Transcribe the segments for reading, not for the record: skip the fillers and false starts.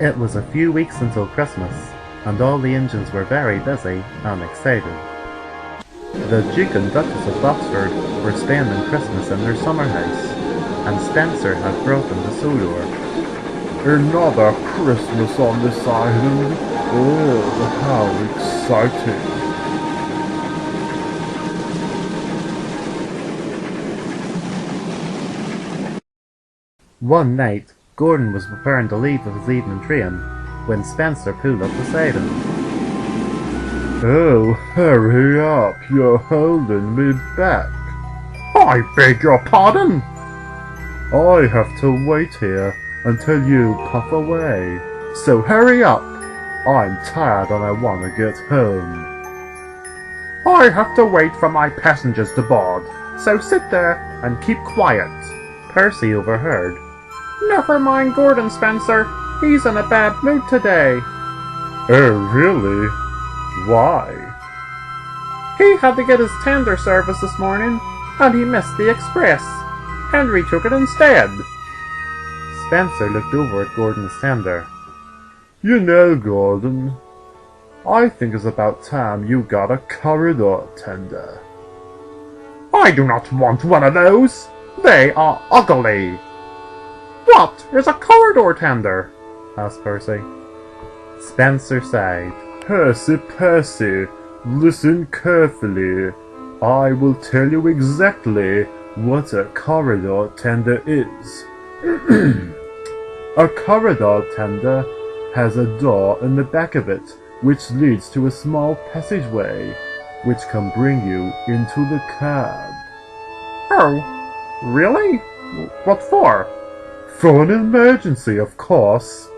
It was a few weeks until Christmas, and all the engines were very busy and excited. The Duke and Duchess of Oxford were spending Christmas in their summer house, and Spencer had brought them to Sodor. Another Christmas on this island? Oh, how exciting! One night, Gordon was preparing to leave with his evening train when Spencer pulled up beside him. Oh, hurry up, you're holding me back. I beg your pardon? I have to wait here until you puff away, so hurry up. I'm tired and I want to get home. I have to wait for my passengers to board, so sit there and keep quiet. Percy overheard. Never mind Gordon, Spencer. He's in a bad mood today. Oh, really? Why? He had to get his tender service this morning, and he missed the express. Henry took it instead. Spencer looked over at Gordon's tender. You know, Gordon, I think it's about time you got a corridor tender. I do not want one of those. They are ugly. What is a corridor tender? Asked Percy. Spencer sighed. Percy, listen carefully. I will tell you exactly what a corridor tender is. A corridor tender has a door in the back of it, which leads to a small passageway, which can bring you into the cab. Oh, really? What for? For an emergency, of course.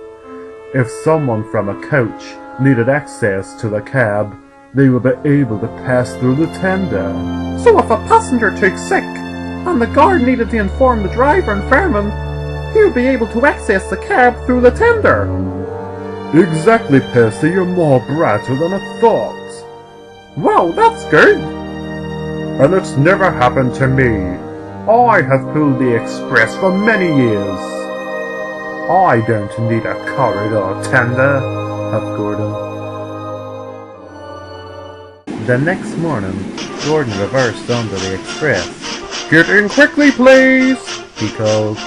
If someone from a coach needed access to the cab, they would be able to pass through the tender. So if a passenger took sick, and the guard needed to inform the driver and fireman, he would be able to access the cab through the tender. Exactly, Percy, you're more brighter than I thought. Wow, that's good. And it's never happened to me. I have pulled the express for many years. I don't need a corridor tender, huffed Gordon. The next morning, Gordon reversed onto the express. Get in quickly, please, he called.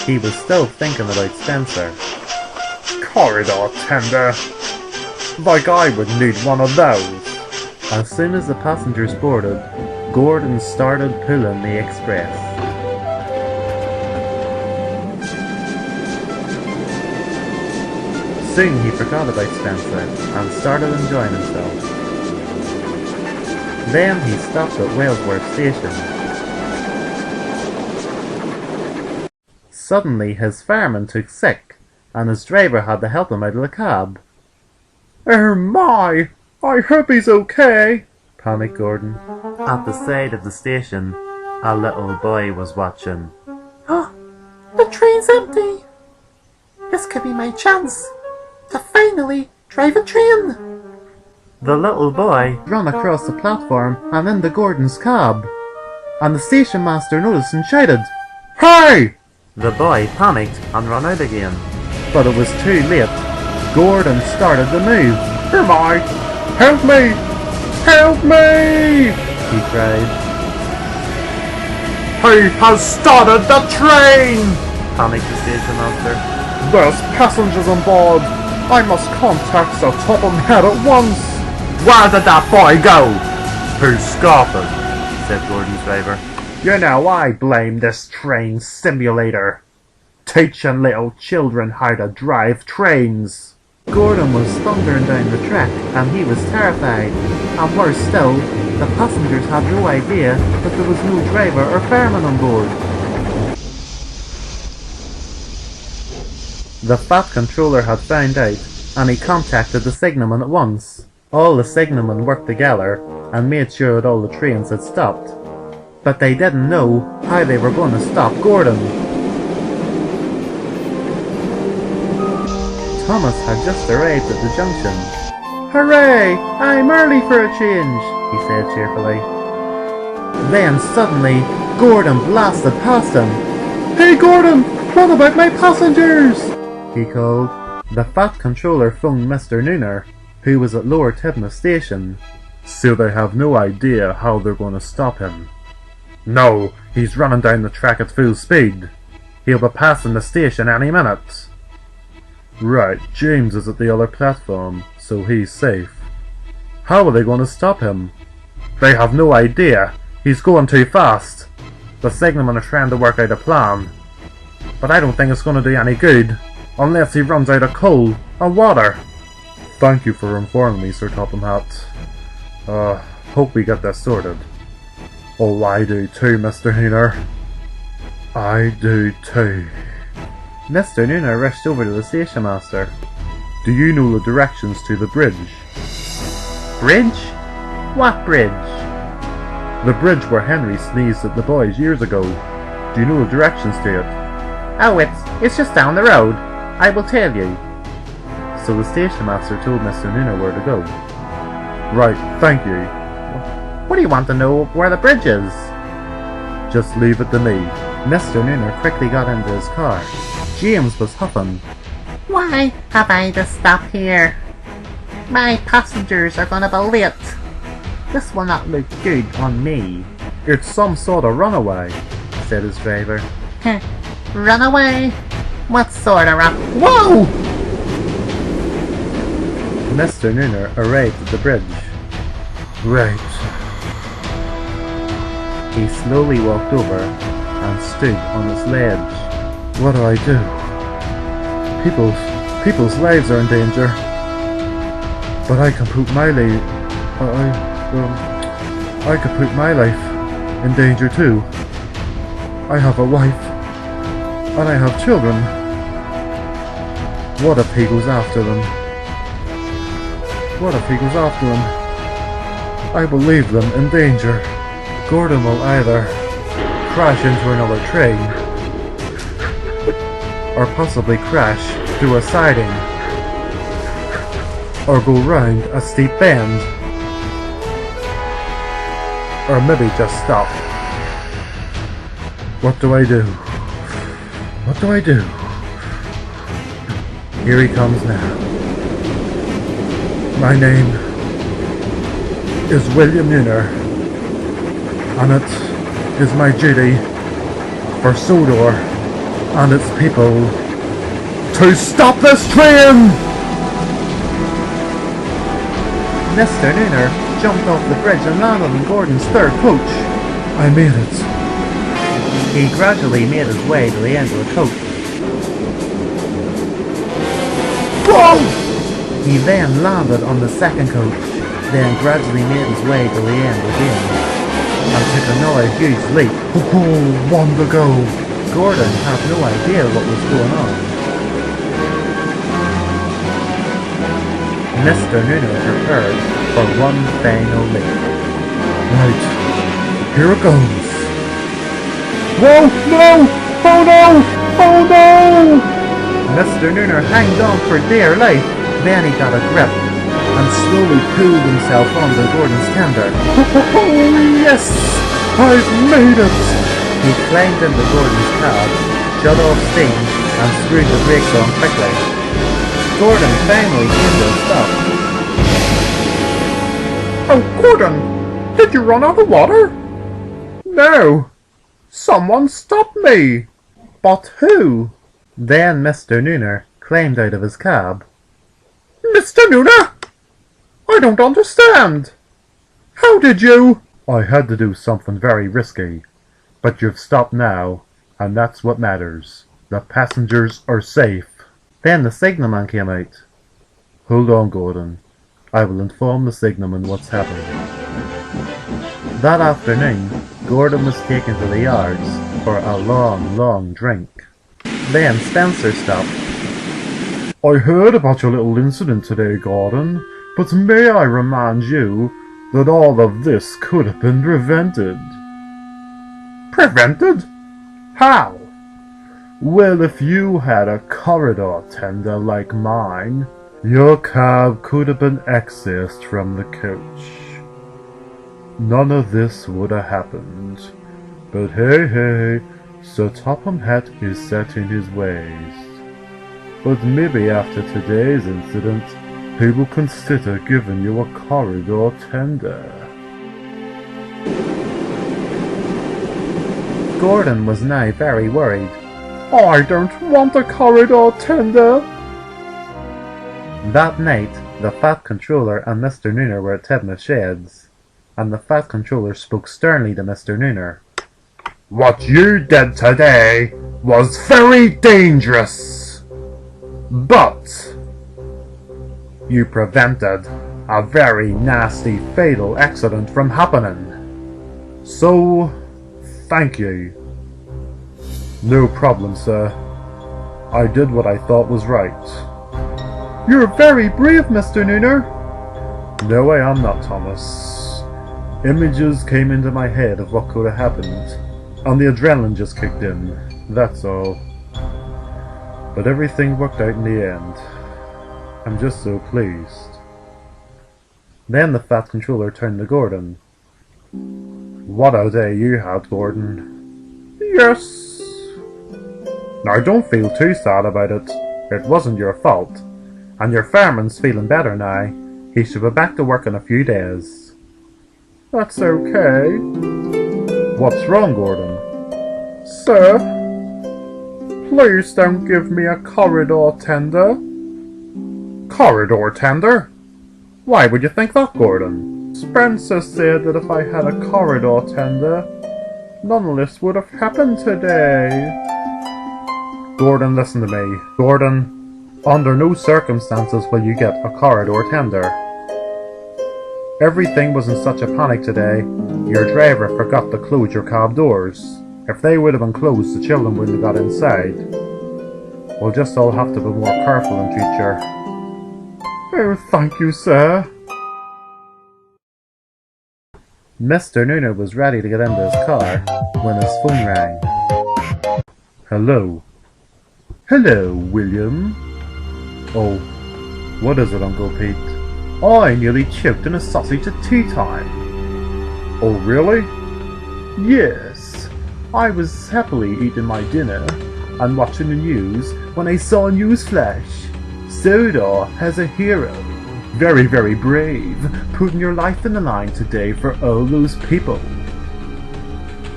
He was still thinking about Spencer. Corridor tender. Like I would need one of those. As soon as the passengers boarded, Gordon started pulling the express. Soon he forgot about Spencer and started enjoying himself. Then he stopped at Walesworth Station. Suddenly his fireman took sick, and his driver had to help him out of the cab. Oh my! I hope he's okay, panicked Gordon. At the side of the station, A little boy was watching. Oh, the train's empty. This could be my chance to finally drive a train. The little boy Ran across the platform and into Gordon's cab. And the station master noticed and shouted, "Hey!" The boy panicked and ran out again. But it was too late. Gordon started to move. "Here am I! Help me! Help me!" He cried. He has started the train! Panicked the station master. "There's passengers on board. I must contact the top of my head at once." Where did that boy go? Who's scoffing? Said Gordon's driver. "You know I blame this train simulator. Teaching little children how to drive trains." Gordon was thundering down the track and he was terrified. And worse still, the passengers had no idea that there was no driver or fireman on board. The Fat Controller had found out and he contacted the signalman at once. All the signalmen worked together and made sure that all the trains had stopped. But they didn't know how they were going to stop Gordon. Thomas had just arrived at the junction. "Hooray! I'm early for a change," he said cheerfully. Then suddenly, Gordon blasted past him. "Hey Gordon, what about my passengers?" he called. The Fat Controller phoned Mr. Nooner, who was at Lower Tibna Station. So they have no idea how they're going to stop him. No, he's running down the track at full speed. He'll be passing the station any minute. Right, James is at the other platform, so he's safe. How are they going to stop him? They have no idea. He's going too fast. The signalmen are trying to work out a plan. But I don't think it's going to do any good, unless he runs out of coal and water. Thank you for informing me, Sir Topham Hatt. Hope we get this sorted. Oh, I do too, Mr. Nooner. I do too. Mr. Nooner rushed over to the station master. Do you know the directions to the bridge? "Bridge? What bridge?" The bridge where Henry sneezed at the boys years ago. Do you know the directions to it? "Oh, it's just down the road. I will tell you." So the station master told Mr. Nooner where to go. Right, thank you. "What do you want to know where the bridge is?" Just leave it to me. Mr. Nooner quickly got into his car. James was huffing. "Why have I to stop here? My passengers are gonna be late. This will not look good on me." It's some sort of runaway, said his driver. "Runaway? What sort of Whoa! Mr. Nooner arrived at the bridge. Right. He slowly walked over and stood on its ledge. What do I do? People's lives are in danger. But I can put my life. I could put my life in danger too. I have a wife, and I have children. What if he goes after them? What if he goes after them? I will leave them in danger. Gordon will either crash into another train, or possibly crash through a siding, or go round a steep bend, or maybe just stop. What do I do? What do I do? Here he comes now. My name is William Nooner, and it is my duty for Sodor and its people to stop this train! Mr. Nooner jumped off the bridge and landed in Gordon's third coach. I made it. He gradually made his way to the end of the coach. Whoa! He then landed on the second coach, then gradually made his way to the end again, and took another huge leap. One to go. Gordon had no idea what was going on. Mr. Nooner prepared for one final leap. Right, here it goes. Whoa! No! Oh no! Oh no! Mr. Nooner hanged on for dear life. Then he got a grip and slowly pulled himself onto Gordon's tender. Oh yes! I've made it! He climbed into Gordon's cab, shut off steam, and screwed the brakes on quickly. Gordon finally came to a stop. Oh, Gordon! Did you run out of water? No! Someone stop me! But who? Then Mr. Nooner climbed out of his cab. Mr. Nooner! I don't understand! How did you? I had to do something very risky, but you've stopped now, and that's what matters. The passengers are safe. Then the signalman came out. Hold on, Gordon. I will inform the signalman what's happened. That afternoon, Gordon was taken to the yards for a long, long drink. Then Spencer stopped. I heard about your little incident today, Gordon, but may I remind you that all of this could have been prevented. Prevented? How? Well, if you had a corridor tender like mine, your cab could have been accessed from the coach. None of this would have happened. But hey, Sir Topham Hatt is set in his ways. But maybe after today's incident, he will consider giving you a corridor tender. Gordon was now very worried. I don't want a corridor tender. That night, the Fat Controller and Mr. Nooner were at Tebna's sheds, and the Fat Controller spoke sternly to Mr. Nooner. What you did today was very dangerous, but you prevented a very nasty fatal accident from happening. So, thank you. No problem, sir. I did what I thought was right. You're very brave, Mr. Nooner. No, I am not, Thomas. Images came into my head of what could have happened, and the adrenaline just kicked in, that's all. But everything worked out in the end. I'm just so pleased. Then the Fat Controller turned to Gordon. What a day you had, Gordon. Yes. Now don't feel too sad about it. It wasn't your fault. And your fireman's feeling better now. He should be back to work in a few days. That's okay. What's wrong, Gordon? Sir, please don't give me a corridor tender. Corridor tender? Why would you think that, Gordon? Spencer said that if I had a corridor tender, none of this would have happened today. Gordon, listen to me. Gordon, under no circumstances will you get a corridor tender. Everything was in such a panic today, your driver forgot to close your cab doors. If they would have been closed, the children wouldn't have got inside. We'll just all have to be more careful in future. Oh, thank you, sir. Mr. Nooner was ready to get into his car when his phone rang. Hello. Hello, William. Oh, what is it, Uncle Pete? I nearly choked on a sausage at tea time. Oh, really? Yes. I was happily eating my dinner and watching the news when I saw a news flash. Sodor has a hero. Very, very brave, putting your life in the line today for all those people.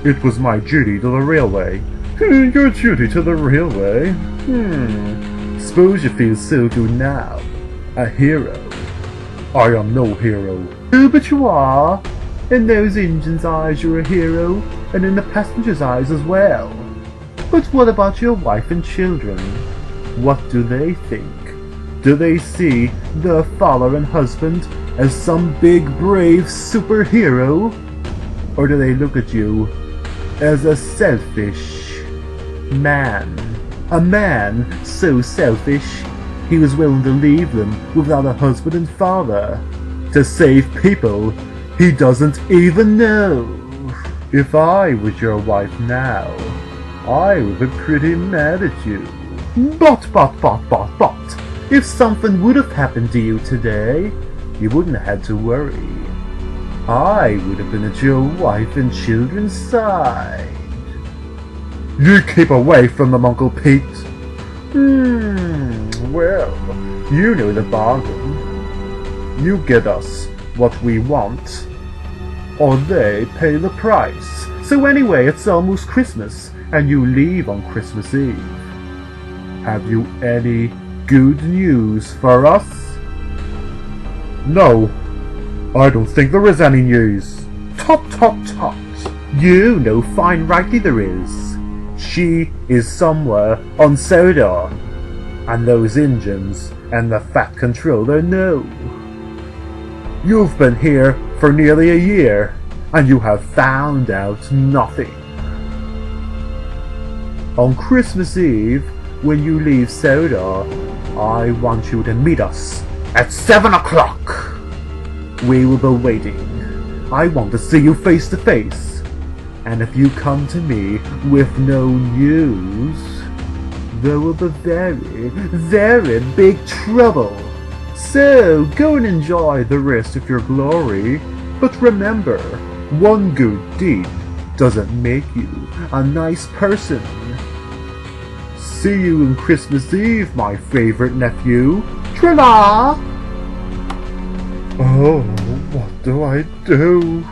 It was my duty to the railway. Your duty to the railway? Suppose you feel so good now. A hero. I am no hero. Oh, but you are. In those engines' eyes you're a hero, and in the passengers' eyes as well. But what about your wife and children? What do they think? Do they see their father and husband as some big brave superhero? Or do they look at you as a selfish man? A man so selfish he was willing to leave them without a husband and father to save people he doesn't even know. If I was your wife now, I would be pretty mad at you. But, if something would have happened to you today, you wouldn't have had to worry. I would have been at your wife and children's side. You keep away from them, Uncle Pete. Well, you know the bargain. You get us what we want, or they pay the price. So anyway, it's almost Christmas, and you leave on Christmas Eve. Have you any good news for us? No, I don't think there is any news. Tut. You know fine rightly there is. She is somewhere on Sodor, and those Injuns and the Fat Controller know. You've been here for nearly a year, and you have found out nothing. On Christmas Eve, when you leave Sodor, I want you to meet us at 7 o'clock. We will be waiting. I want to see you face to face. And if you come to me with no news, there will be very, very big trouble. So go and enjoy the rest of your glory. But remember, one good deed doesn't make you a nice person. See you on Christmas Eve, my favorite nephew. Tra-la! Oh, what do I do?